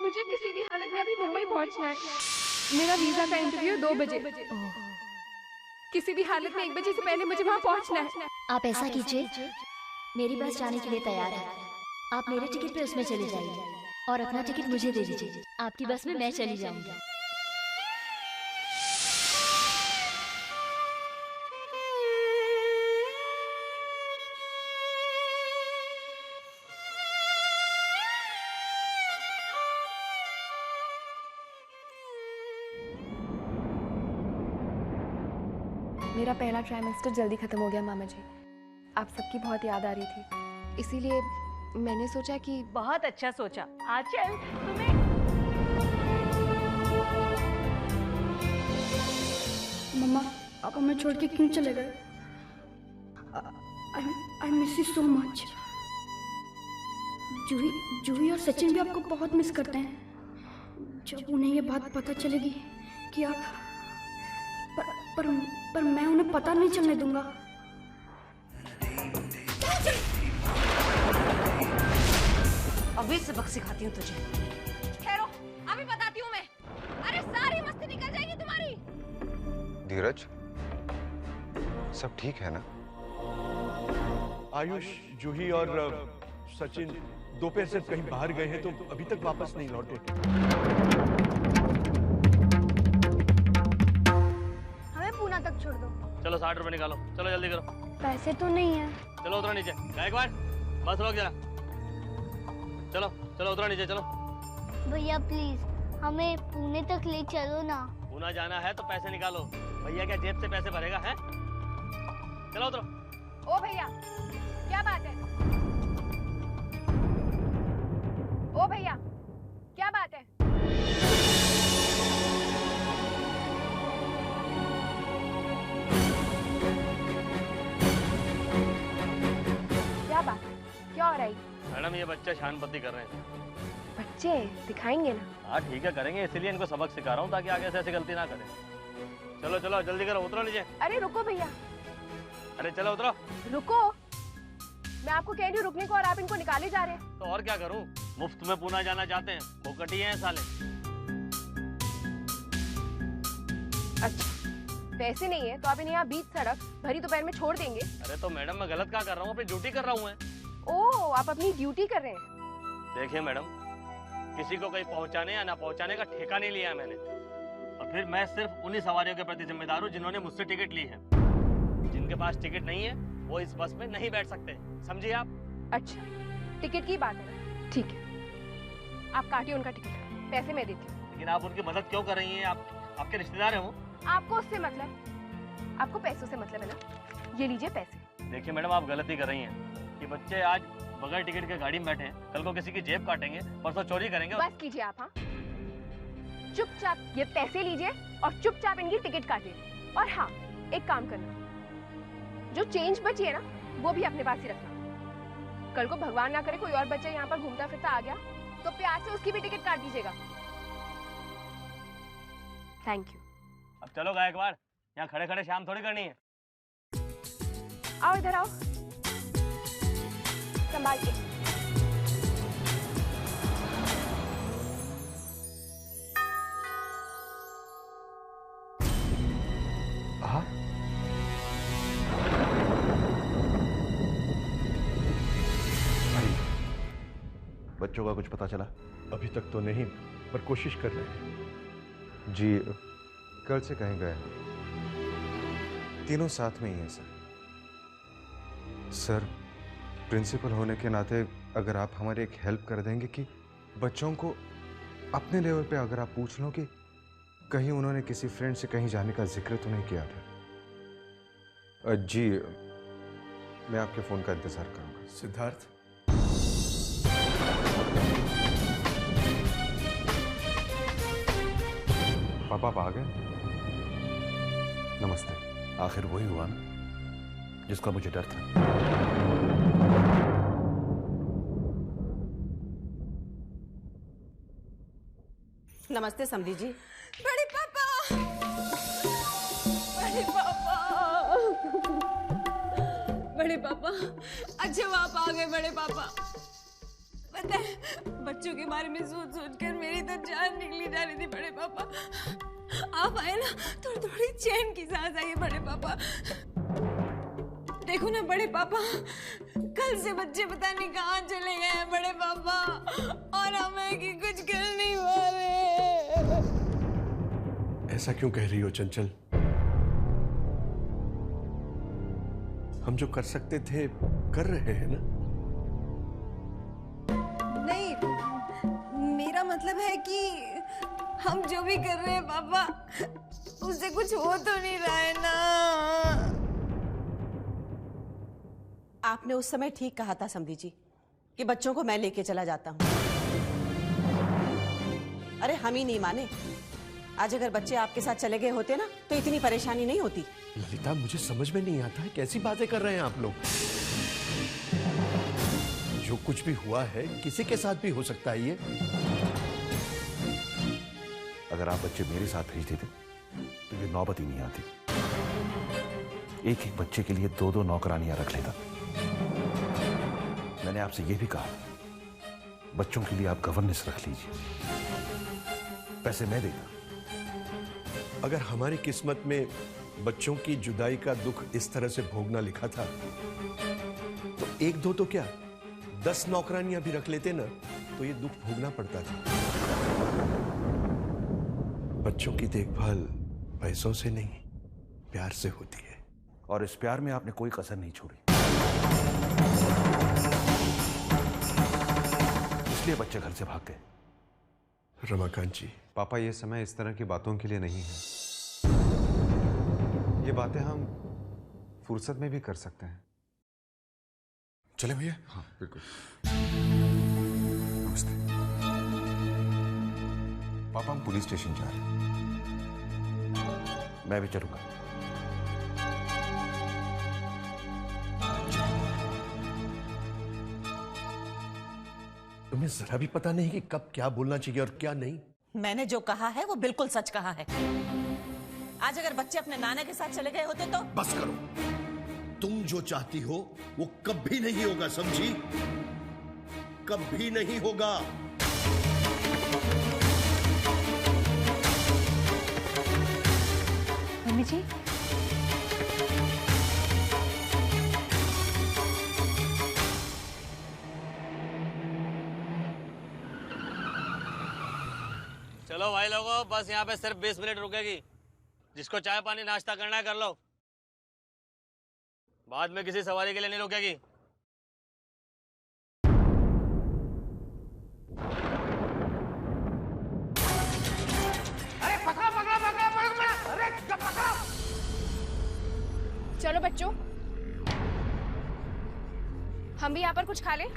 मुझे किसी भी हालत में अभी मुंबई पहुंचना है। मेरा वीजा का इंटरव्यू 2 बजे। किसी भी हालत में 1 बजे से पहले मुझे वहाँ पहुंचना है। आप ऐसा कीजिए, मेरी बस जाने के लिए तैयार है। आप मेरे टिकट पे उसमें चले जाइए और अपना टिकट मुझे दे दीजिए। आपकी बस में मैं चली जाऊंगी। मेरा पहला ट्राइमेस्टर जल्दी खत्म हो गया मामा जी। आप सबकी बहुत याद आ रही थी, इसीलिए मैंने सोचा कि बहुत अच्छा सोचा। आंचल तुम्हें मम्मा आप हमें छोड़ के क्यों चले गए? I miss you so much. Juhi और सचिन भी आपको बहुत मिस करते हैं। जब उन्हें ये बात पता चलेगी कि आप पर मैं उन्हें पता नहीं चलने दूंगा। अभी सबक सिखाती हूँ तुझे। ठहरो, अभी बताती हूँ मैं। अरे सारी मस्ती निकल जाएगी तुम्हारी। धीरज, सब ठीक है ना? आयुष, जूही और सचिन दोपहर से कहीं बाहर गए हैं तो अभी तक वापस नहीं लौटे। हमें पूना तक छोड़ दो। चलो 60 रुपए निकालो, चलो जल्दी करो। पैसे तो नहीं है। चलो उतरो नीचे। गायकवाड़, बस रोक जरा। चलो चलो उतरो नीचे, चलो। भैया प्लीज हमें पुणे तक ले चलो ना। पूना जाना है तो पैसे निकालो। भैया क्या जेब से पैसे भरेगा है? चलो उतरो। ओ भैया, क्या बात है? ओ भैया, क्या बात है? क्या बात है? क्या हो रहा है? मैडम ये बच्चे शानपत्ती कर रहे हैं। बच्चे दिखाएंगे ना? हाँ ठीक है, करेंगे, इसीलिए इनको सबक सिखा रहा हूँ ताकि आगे से ऐसी गलती ना करें। चलो चलो जल्दी करो, उतरो नीचे। अरे रुको भैया। अरे चलो उतरो। रुको, मैं आपको कह रही हूँ रुकने को और आप इनको निकाले जा रहे हैं। तो और क्या करूँ? मुफ्त में पूना जाना चाहते हैं, फोकटी हैं साले। अच्छा, पैसे नहीं है तो आप इन्हें यहाँ बीच सड़क भरी दोपहर में छोड़ देंगे? अरे तो मैडम मैं गलत क्या कर रहा हूँ? अपनी ड्यूटी कर रहा हूँ मैं। ओह, आप अपनी ड्यूटी कर रहे हैं। देखिए मैडम, किसी को कहीं पहुंचाने या ना पहुंचाने का ठेका नहीं लिया है मैंने। और फिर मैं सिर्फ उन्हीं सवारियों के प्रति जिम्मेदार हूँ जिन्होंने मुझसे टिकट ली है। जिनके पास टिकट नहीं है वो इस बस में नहीं बैठ सकते, समझिए आप? अच्छा, टिकट की बात है, ठीक है, आप काटिए उनका टिकट, पैसे मैं देती हूँ। लेकिन आप उनकी मदद क्यों कर रही हैं? आप आपके रिश्तेदार हैं वो। आपको उससे मतलब? आपको पैसों से मतलब है ना? ये लीजिए पैसे। देखिए मैडम, आप गलती कर रही हैं। ये बच्चे आज बगैर टिकट के गाड़ी में बैठे हैं, कल को किसी की जेब काटेंगे, परसों चोरी करेंगे। बस कीजिए आप। हाँ, चुपचाप ये पैसे लीजिए और चुपचाप इनकी टिकट काटिए। और हाँ, एक काम करना, जो चेंज बची है ना वो भी अपने पास ही रखना। कल को भगवान ना करे कोई और बच्चा यहाँ पर घूमता फिरता आ गया तो प्यार से उसकी भी टिकट काट दीजिएगा। Thank you. अब चलो गायकवाड़, यहाँ खड़े खड़े शाम थोड़ी करनी है। आओ इधर आओ, संभाल के। हाँ, बच्चों का कुछ पता चला? अभी तक तो नहीं, पर कोशिश कर रहे हैं। जी कल से कहीं गए? तीनों साथ में ही हैं सर। सर, प्रिंसिपल होने के नाते अगर आप हमारी एक हेल्प कर देंगे कि बच्चों को अपने लेवल पे अगर आप पूछ लो कि कहीं उन्होंने किसी फ्रेंड से कहीं जाने का जिक्र तो नहीं किया था। जी मैं आपके फ़ोन का इंतज़ार करूँगा। सिद्धार्थ, पापा आप आ गए? नमस्ते। आखिर वही हुआ ना जिसका मुझे डर था। नमस्ते समधी जी। बड़े पापा, बड़े पापा, बड़े पापा, अच्छे आप आ गए बड़े पापा। पता है बच्चों के बारे में सोच सोच कर मेरी तो जान निकली जा रही थी बड़े पापा। आप आए ना तो थोड़ी चैन की सांस आई है बड़े पापा। देखो ना बड़े पापा, कल से बच्चे पता नहीं कहाँ चले गए हैं बड़े पापा, और हमें कि कुछ कर नहीं पा रहे। ऐसा क्यों कह रही हो चंचल? हम जो कर सकते थे कर रहे हैं ना। नहीं, मेरा मतलब है कि हम जो भी कर रहे हैं पापा उससे कुछ हो तो नहीं रहा है ना। आपने उस समय ठीक कहा था समधी जी कि बच्चों को मैं लेके चला जाता हूँ। अरे हम ही नहीं माने। आज अगर बच्चे आपके साथ चले गए होते ना तो इतनी परेशानी नहीं होती। ललिता, मुझे समझ में नहीं आता है कैसी बातें कर रहे हैं आप लोग। जो कुछ भी हुआ है किसी के साथ भी हो सकता है ये। अगर आप बच्चे मेरे साथ भेज देते तो ये नौबत ही नहीं आती। एक एक बच्चे के लिए 2-2 नौकरानियां रख लेता। मैंने आपसे ये भी कहा बच्चों के लिए आप गवर्नेंस रख लीजिए, पैसे मैं देता। अगर हमारी किस्मत में बच्चों की जुदाई का दुख इस तरह से भोगना लिखा था तो 1-2 तो क्या 10 नौकरानियां भी रख लेते ना तो ये दुख भोगना पड़ता था। बच्चों की देखभाल पैसों से नहीं प्यार से होती है, और इस प्यार में आपने कोई कसर नहीं छोड़ी, इसलिए बच्चे घर से भाग गए। रमाकांत जी, पापा ये समय इस तरह की बातों के लिए नहीं है। ये बातें हम फुर्सत में भी कर सकते हैं। चले भैया? हाँ बिल्कुल। नमस्ते पापा, हम पुलिस स्टेशन जा रहे हैं। मैं भी चलूंगा। तुम्हें जरा भी पता नहीं कि कब क्या बोलना चाहिए और क्या नहीं? मैंने जो कहा है वो बिल्कुल सच कहा है। आज अगर बच्चे अपने नाना के साथ चले गए होते तो। बस करो, तुम जो चाहती हो वो कभी नहीं होगा, समझी? कभी नहीं होगा। मम्मी जी, चलो भाई लोगों, बस यहाँ पे सिर्फ 20 मिनट रुकेगी। जिसको चाय पानी नाश्ता करना है कर लो, बाद में किसी सवारी के लिए नहीं रुकेगी। अरे पकड़ो पकड़ो पकड़ो पकड़ो, अरे पकड़ो। चलो बच्चों, हम भी यहाँ पर कुछ खा लें।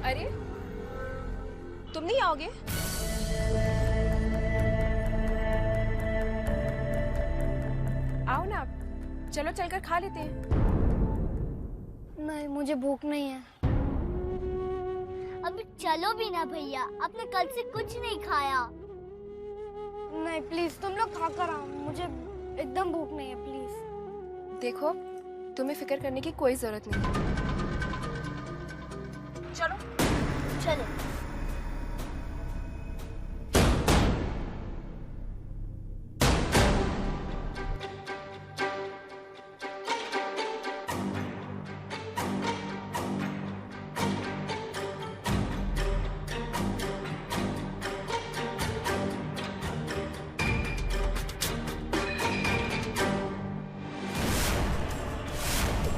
अरे तुम नहीं आओगे? आओ ना, चलो चलकर खा लेते हैं। नहीं, मुझे भूख नहीं है। अभी चलो भी ना भैया, आपने कल से कुछ नहीं खाया। नहीं प्लीज, तुम लोग खा कर आओ, मुझे एकदम भूख नहीं है प्लीज। देखो, तुम्हें फिक्र करने की कोई जरूरत नहीं। चलो चलो।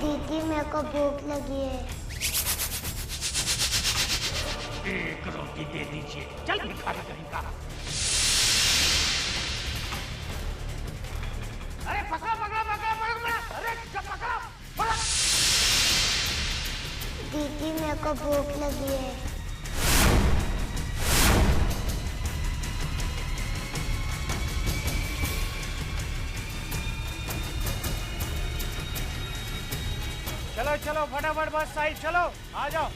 दीदी, मेरे को भूख लगी है। 1 रोटी दे दीजिए, जल्दी खाना करेगा। अरे पकड़ो पकड़ो पकड़ो पकड़ो, अरे पकड़ो पकड़ो। दीदी, मेरे को भूख लगी है। चलो चलो फटाफट बस साइड चलो, आ जाओ।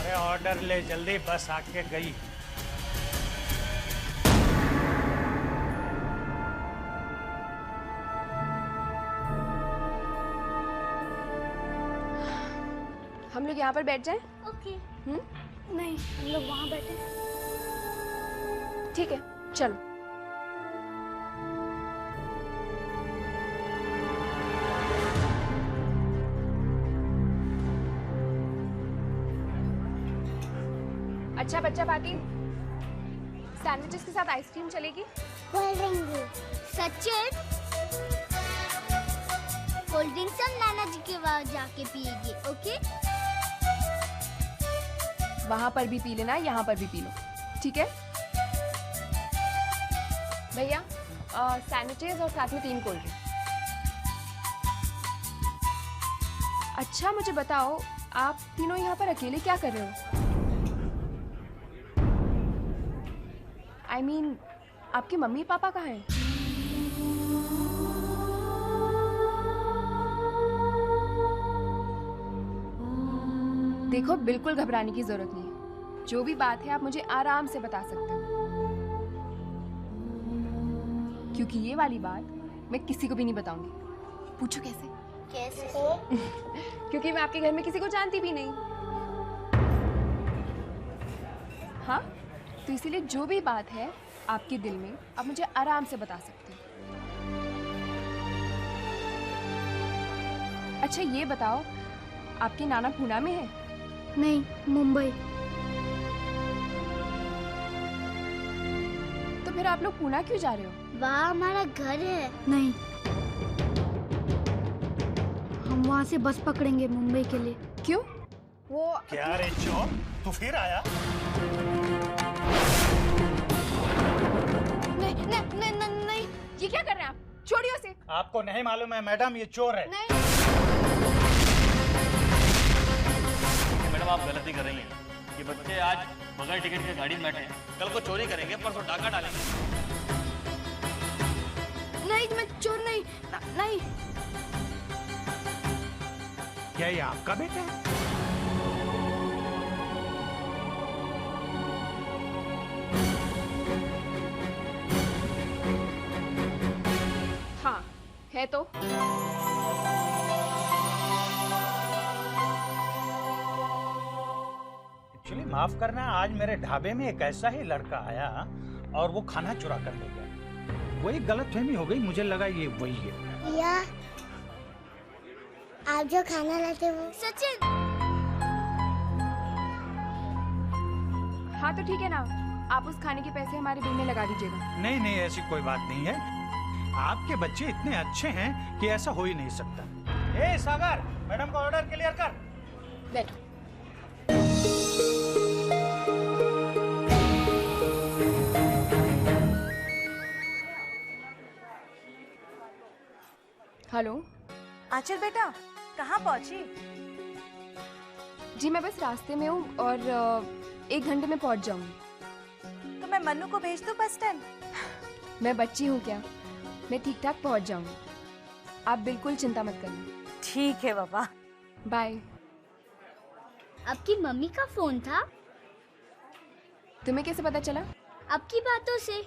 अरे ऑर्डर ले जल्दी, बस आके गई। लोग यहाँ पर बैठ जाएं? ओके। नहीं, हम लोग वहाँ बैठे। ठीक है, चलो। अच्छा बच्चा पाती, सैंडविचेस के साथ आइसक्रीम चलेगी? कोल्ड ड्रिंक भी। सचिन, कोल्ड ड्रिंक सब नाना जी के वहाँ जाके पिएगी, ओके? वहां पर भी पी लेना, यहाँ पर भी पी लो, ठीक है? भैया सैंडविचेस और साथ में 3 कोल्ड ड्रिंक। अच्छा मुझे बताओ, आप तीनों यहाँ पर अकेले क्या कर रहे हो? I mean, आपके मम्मी पापा कहाँ हैं? देखो बिल्कुल घबराने की जरूरत नहीं है। जो भी बात है आप मुझे आराम से बता सकते हो, क्योंकि ये वाली बात मैं किसी को भी नहीं बताऊंगी। पूछो कैसे? कैसे? क्योंकि मैं आपके घर में किसी को जानती भी नहीं। हाँ, तो इसीलिए जो भी बात है आपके दिल में आप मुझे आराम से बता सकते हो। अच्छा ये बताओ, आपके नाना पूना में है? नहीं, मुंबई। तो फिर आप लोग पूना क्यों जा रहे हो? वहाँ हमारा घर है। नहीं, हम वहाँ से बस पकड़ेंगे मुंबई के लिए। क्यों? वो क्या रे चोर, तू फिर आया? नहीं, ये क्या कर रहे हैं आप? छोड़िए उसे। आपको नहीं मालूम है मैडम, ये चोर है। नहीं। मैडम आप गलती कर रही हैं। ये बच्चे आज बगैर टिकट के गाड़ी में बैठे हैं, कल को चोरी करेंगे, परसों डाका डालेंगे। नहीं, मैं चोर नहीं। नहीं। क्या ये आपका बेटा है? हाँ, है तो। एक्चुअली माफ करना, आज मेरे ढाबे में एक ऐसा ही लड़का आया और वो खाना चुरा कर ले गया। वही गलतफहमी हो गई, मुझे लगा ये वही है। भैया, आप जो खाना लाते वो सचिन। हाँ तो ठीक है ना, आप उस खाने के पैसे हमारे बिल में लगा दीजिएगा। नहीं नहीं, ऐसी कोई बात नहीं है। आपके बच्चे इतने अच्छे हैं कि ऐसा हो ही नहीं सकता। ए सागर, मैडम का ऑर्डर क्लियर कर। बैठो। हेलो आंचल बेटा, कहाँ पहुँची? जी मैं बस रास्ते में हूँ और 1 घंटे में पहुँच जाऊंगी। तो मैं मन्नू को भेज दूँ बस स्टैंड? मैं बच्ची हूँ क्या, मैं ठीक ठाक पहुँच जाऊंगी। आप बिल्कुल चिंता मत करना। ठीक है बाबा। बाय। आपकी मम्मी का फोन था? तुम्हें कैसे पता चला? आपकी बातों से।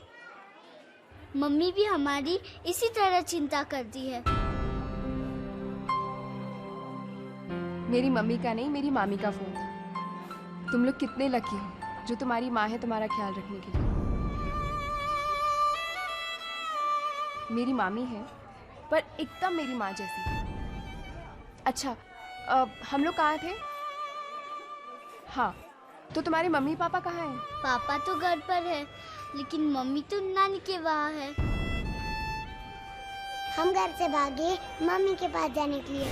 मम्मी भी हमारी इसी तरह चिंता करती है। मेरी मम्मी का नहीं, मेरी मामी का फोन था। तुम लोग कितने लकी हो जो तुम्हारी माँ है तुम्हारा ख्याल रखने के लिए। मेरी मामी है पर एकदम मेरी माँ जैसी। अच्छा हम लोग कहाँ थे? हाँ, तो तुम्हारे मम्मी पापा कहाँ हैं? पापा तो घर पर है, लेकिन मम्मी तो नानी के वहाँ है। हम घर से भागे मम्मी के पास जाने के लिए।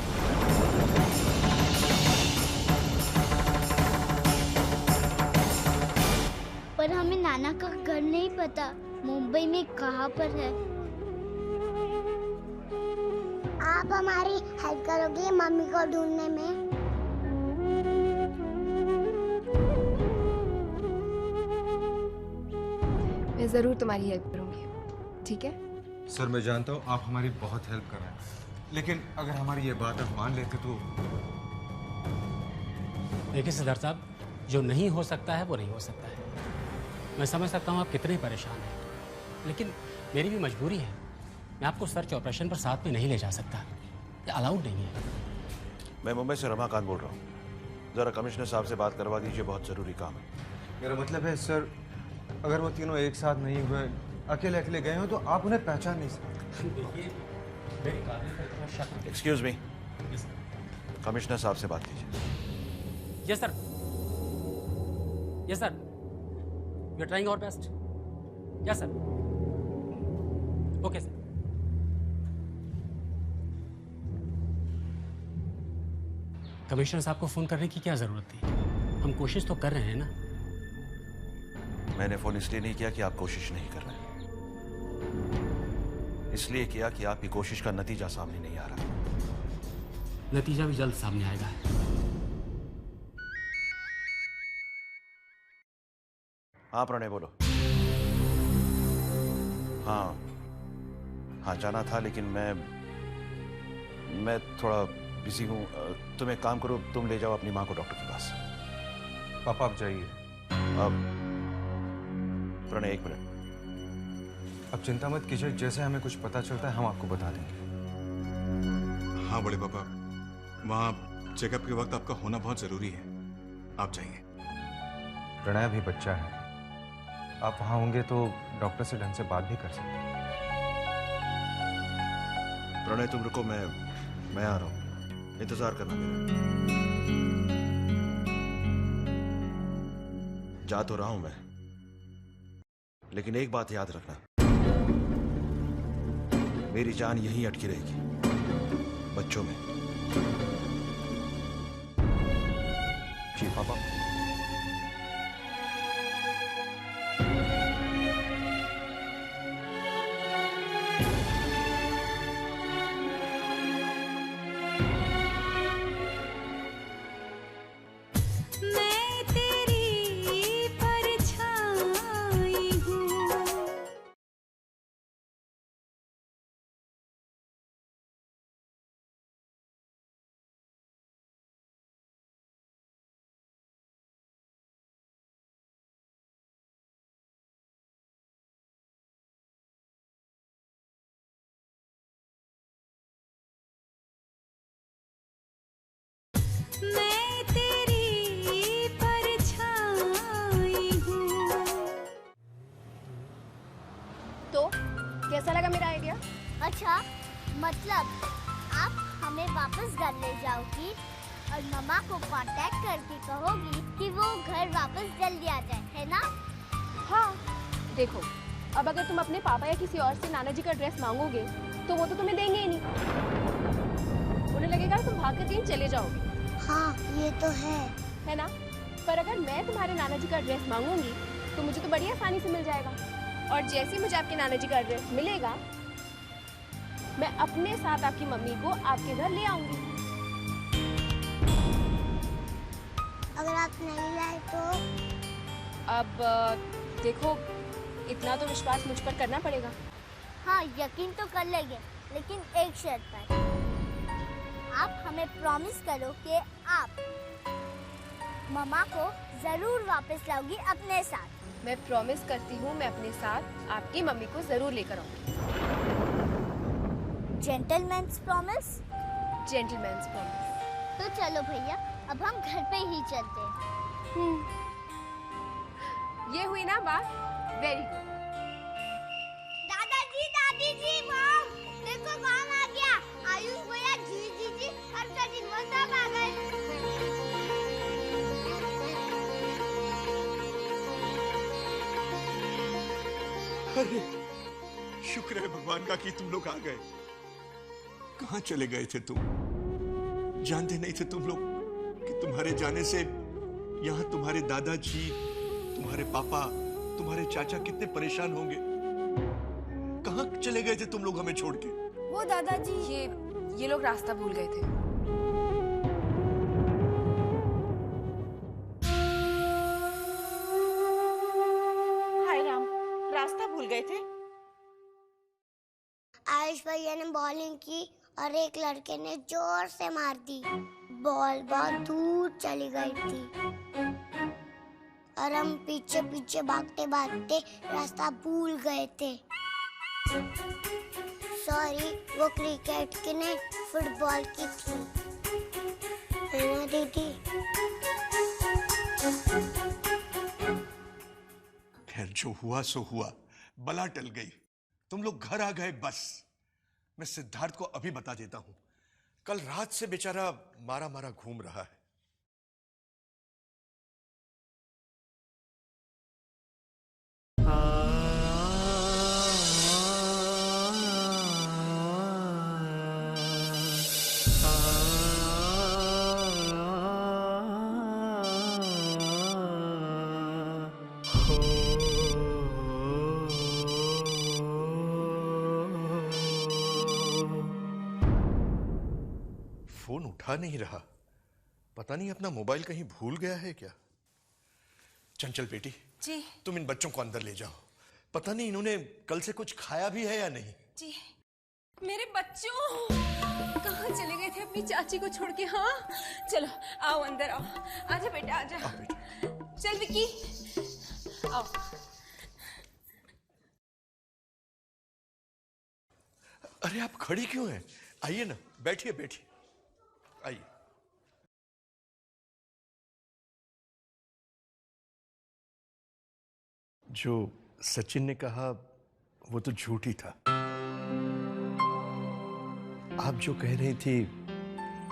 पर हमें नाना का घर नहीं पता, मुंबई में कहाँ पर है। आप हमारी हेल्प करोगे मम्मी को ढूंढने में? मैं जरूर तुम्हारी हेल्प करूंगी, ठीक है? सर मैं जानता हूँ आप हमारी बहुत हेल्प कर रहे हैं, लेकिन अगर हमारी ये बात आप मान लेते तो। देखिए सिद्धार्थ साहब, जो नहीं हो सकता है वो नहीं हो सकता है। मैं समझ सकता हूँ आप कितने परेशान हैं, लेकिन मेरी भी मजबूरी है। मैं आपको सर्च ऑपरेशन पर साथ में नहीं ले जा सकता, ये अलाउड नहीं है। मैं मुंबई से रमाकांत बोल रहा हूँ। जरा कमिश्नर साहब से बात करवा दीजिए, बहुत जरूरी काम है। मेरा मतलब है सर, अगर वो तीनों एक साथ नहीं हुए, अकेले अकेले गए हो तो आप उन्हें पहचान नहीं सकते। एक्सक्यूज मी, कमिश्नर साहब से बात कीजिए। Yes sir, yes sir, we are trying our best. Yes sir, okay sir. Commissioner साहब को फोन करने की क्या जरूरत थी? हम कोशिश तो कर रहे हैं ना। मैंने फोन इसलिए नहीं किया कि आप कोशिश नहीं कर रहे, इसलिए किया कि आपकी कोशिश का नतीजा सामने नहीं आ रहा। नतीजा भी जल्द सामने आएगा। हाँ प्रणय बोलो। हाँ हाँ जाना था, लेकिन मैं थोड़ा बिजी हूँ। तुम एक काम करो, तुम ले जाओ अपनी माँ को डॉक्टर के पास। पापा आप जाइए। अब प्रणय एक मिनट। अब चिंता मत कीजिए, जैसे हमें कुछ पता चलता है हम आपको बता देंगे। हाँ बड़े पापा, वहाँ चेकअप के वक्त आपका होना बहुत जरूरी है, आप जाइए। प्रणय भी बच्चा है, आप वहाँ होंगे तो डॉक्टर से ढंग से बात भी कर सकते हैं। प्रणय तुम रुको, मैं आ रहा हूँ, इंतजार करना मेरा। जा तो रहा हूं मैं, लेकिन एक बात याद रखना, मेरी जान यहीं अटकी रहेगी, बच्चों में। जी पापा। मैं तेरी परछाई हूँ। तो कैसा लगा मेरा आइडिया? अच्छा, मतलब आप हमें वापस घर ले जाओगी और मम्मा को कांटेक्ट करके कहोगी कि वो घर वापस जल्दी आ जाए, है ना? हाँ, देखो अब अगर तुम अपने पापा या किसी और से नाना जी का ड्रेस मांगोगे तो वो तो तुम्हें देंगे ही नहीं, उन्हें लगेगा तुम भाग कर कहीं चले जाओगे। हाँ ये तो है ना? पर अगर मैं तुम्हारे नाना जी का ड्रेस मांगूंगी तो मुझे तो बड़ी आसानी से मिल जाएगा, और जैसे ही मुझे आपके नाना जी का ड्रेस मिलेगा मैं अपने साथ आपकी मम्मी को आपके घर ले आऊंगी। अगर आप नहीं लाए तो? अब देखो, इतना तो विश्वास मुझ पर करना पड़ेगा। हाँ यकीन तो कर लेंगे, लेकिन एक शर्त पर। आप हमें प्रॉमिस करो कि आप मम्मा को जरूर वापस लाओगी अपने साथ। मैं प्रॉमिस करती हूँ, मैं अपने साथ आपकी मम्मी को जरूर लेकर आऊंगी। Gentleman's promise? Gentleman's promise. तो चलो भैया, अब हम घर पे ही चलते हैं। ये हुई ना बात? Very good. दादाजी, दादी जी, मॉम, देखो कौन आ गया। आयुष भैया, जी और कजिन वो सब आ गए। अरे शुक्र है भगवान का कि तुम लोग आ गए। कहाँ चले गए थे तुम? जानते नहीं थे तुम लोग कि तुम्हारे जाने से यहाँ तुम्हारे दादाजी, तुम्हारे पापा, तुम्हारे चाचा कितने परेशान होंगे। कहाँ चले गए थे तुम लोग हमें छोड़ के? वो दादाजी, ये लोग रास्ता भूल गए थे। हाय राम, रास्ता भूल गए थे? आयुष भैया ने बॉलिंग की और एक लड़के ने जोर से मार दी। बॉल बहुत दूर चली गई थी और हम पीछे पीछे भागते भागते रास्ता भूल गए थे। सॉरी, वो क्रिकेट की नहीं फुटबॉल की थी। हाँ दीदी। खैर जो हुआ सो हुआ, बला टल गई। तुम लोग घर आ गए बस। मैं सिद्धार्थ को अभी बता देता हूं। कल रात से बेचारा मारा मारा घूम रहा है। फोन उठा नहीं रहा। पता नहीं अपना मोबाइल कहीं भूल गया है क्या। चंचल बेटी जी। तुम इन बच्चों को अंदर ले जाओ। पता नहीं इन्होंने कल से कुछ खाया भी है या नहीं। जी। मेरे बच्चों कहाँ चले गए थे अपनी चाची को छोड़ के। हाँ चलो आओ अंदर आओ। आजा बेटा आजा। चल विक्की आओ। अरे आप खड़ी क्यों हैं? आइए ना, बैठिए बैठिए, आइए। जो सचिन ने कहा वो तो झूठ ही था। आप जो कह रही थी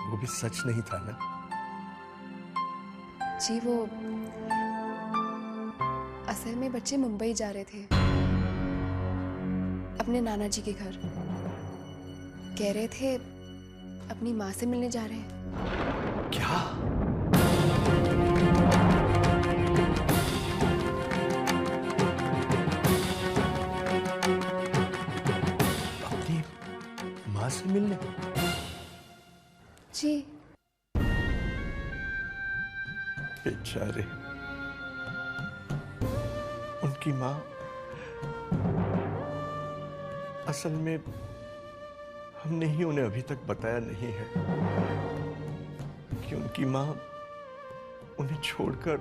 वो भी सच नहीं था ना? जी वो असल में बच्चे मुंबई जा रहे थे अपने नाना जी के घर। कह रहे थे अपनी माँ से मिलने जा रहे हैं। क्या? अपनी माँ से मिलने? जी। बेचारे, उनकी माँ असल में हमने ही उन्हें अभी तक बताया नहीं है कि उनकी माँ उन्हें छोड़कर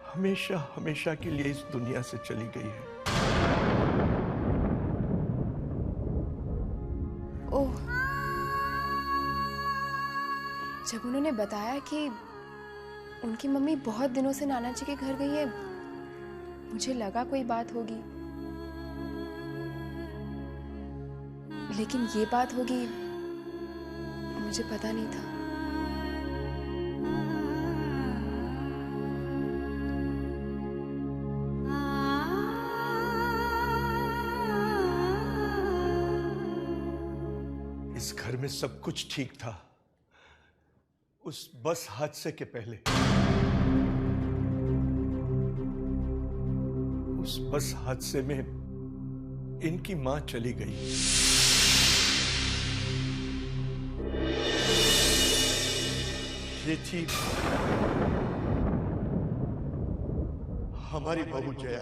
हमेशा हमेशा के लिए इस दुनिया से चली गई है। ओह, जब उन्होंने बताया कि उनकी मम्मी बहुत दिनों से नाना जी के घर गई है, मुझे लगा कोई बात होगी, लेकिन ये बात होगी मुझे पता नहीं था। इस घर में सब कुछ ठीक था उस बस हादसे के पहले। उस बस हादसे में इनकी मां चली गई। ये थी हमारी बहू जया।